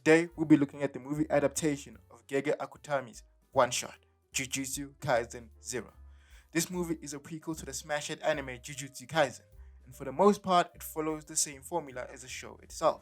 today we'll be looking at the movie adaptation of Gege Akutami's one-shot, Jujutsu Kaisen Zero. This movie is a prequel to the smash hit anime Jujutsu Kaisen, and for the most part it follows the same formula as the show itself.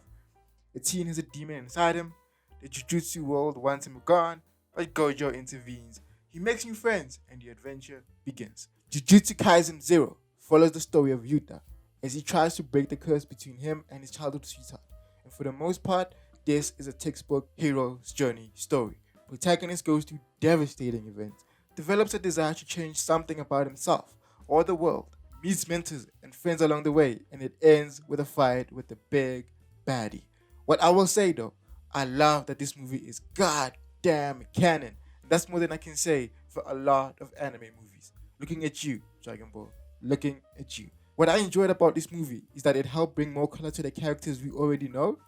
The teen has a demon inside him, the Jujutsu world wants him gone, but Gojo intervenes. He makes new friends, and the adventure begins. Jujutsu Kaisen Zero follows the story of Yuta as he tries to break the curse between him and his childhood sweetheart. And for the most part, this is a textbook hero's journey story. Protagonist goes through devastating events, develops a desire to change something about himself or the world, meets mentors and friends along the way, and it ends with a fight with the big baddie. What I will say though, I love that this movie is goddamn canon. That's more than I can say for a lot of anime movies. Looking at you, Dragon Ball. Looking at you. What I enjoyed about this movie is that it helped bring more color to the characters we already know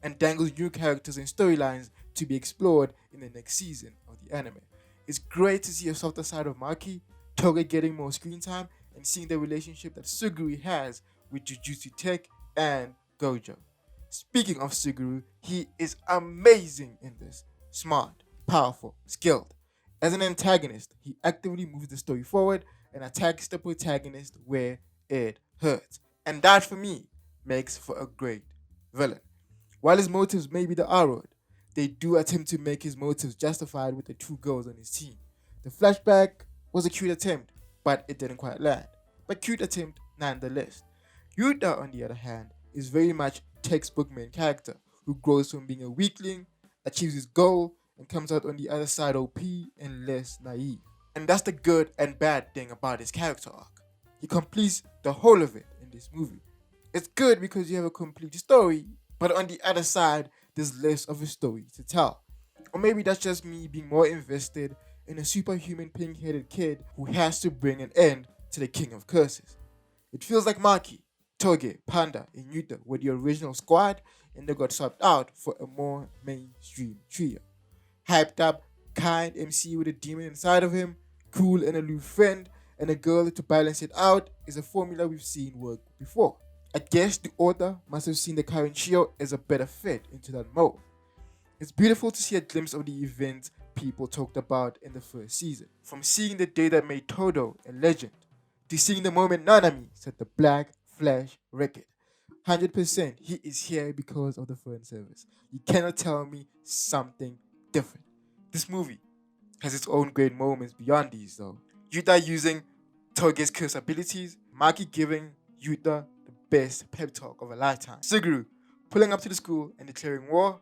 and dangles new characters and storylines to be explored in the next season of the anime. It's great to see a softer side of Maki, Toga getting more screen time, and seeing the relationship that Suguru has with Jujutsu Tech and Gojo. Speaking of Suguru, he is amazing in this. Smart, powerful, skilled. As an antagonist, he actively moves the story forward and attacks the protagonist where it hurts. And that for me makes for a great villain. While his motives may be the R-word, they do attempt to make his motives justified with the two girls on his team. The flashback was a cute attempt, but it didn't quite land. But cute attempt nonetheless. Yuta, on the other hand, is very much textbook main character who grows from being a weakling, achieves his goal, and comes out on the other side OP and less naive. And that's the good and bad thing about his character arc. He completes the whole of it in this movie. It's good because you have a complete story, but on the other side, there's less of a story to tell. Or maybe that's just me being more invested in a superhuman pink-headed kid who has to bring an end to the king of curses. It feels like Maki, Toge, Panda, and Yuta were the original squad and they got swapped out for a more mainstream trio. Hyped up, kind MC with a demon inside of him, cool and aloof friend, and a girl to balance it out is a formula we've seen work before. I guess the author must have seen the current trio as a better fit into that mold. It's beautiful to see a glimpse of the events people talked about in the first season. From seeing the day that made Todo a legend, to seeing the moment Nanami set the Black Flash record. 100% he is here because of the fan service. You cannot tell me something different. This movie has its own great moments beyond these though. Yuta using Toge's curse abilities, Maki giving Yuta the best pep talk of a lifetime. Suguru pulling up to the school and declaring war,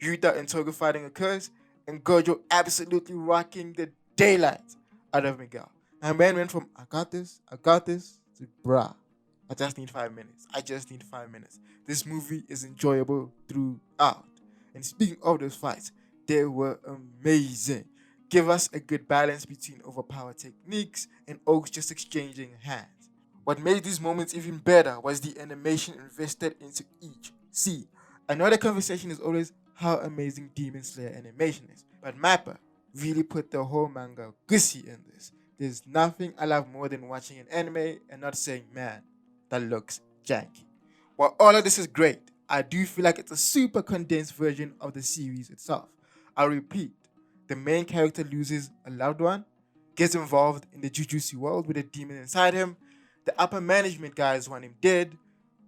Yuta and Toga fighting a curse, and Gojo absolutely rocking the daylight out of Miguel. And man went from I got this to bruh. I just need 5 minutes. This movie is enjoyable throughout. And speaking of those fights, they were amazing. Give us a good balance between overpowered techniques and Oaks just exchanging hands. What made these moments even better was the animation invested into each scene. I know the conversation is always how amazing Demon Slayer animation is, but Mappa really put the whole manga gussie in this. There's nothing I love more than watching an anime and not saying, man, that looks janky. While all of this is great, I do feel like it's a super condensed version of the series itself. I'll repeat, the main character loses a loved one, gets involved in the Jujutsu world with a demon inside him, the upper management guys want him dead,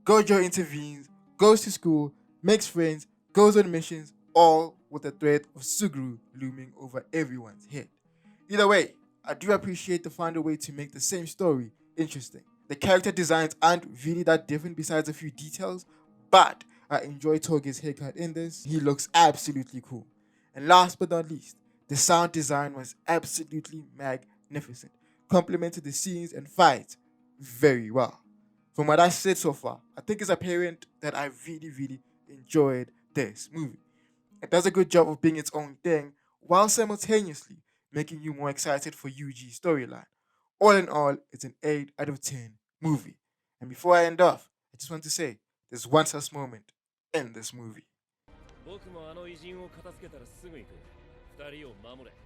Gojo intervenes, goes to school, makes friends, goes on missions, all with the threat of Suguru looming over everyone's head. Either way, I do appreciate they found a way to make the same story interesting. The character designs aren't really that different besides a few details, but I enjoy Toge's haircut in this. He looks absolutely cool. And last but not least, the sound design was absolutely magnificent. Complemented the scenes and fights very well. From what I said so far, I think it's apparent that I really enjoyed this movie. It does a good job of being its own thing while simultaneously making you more excited for Yuji's storyline. All in all, it's an 8 out of 10 movie. And before I end off, I just want to say there's one such moment in this movie.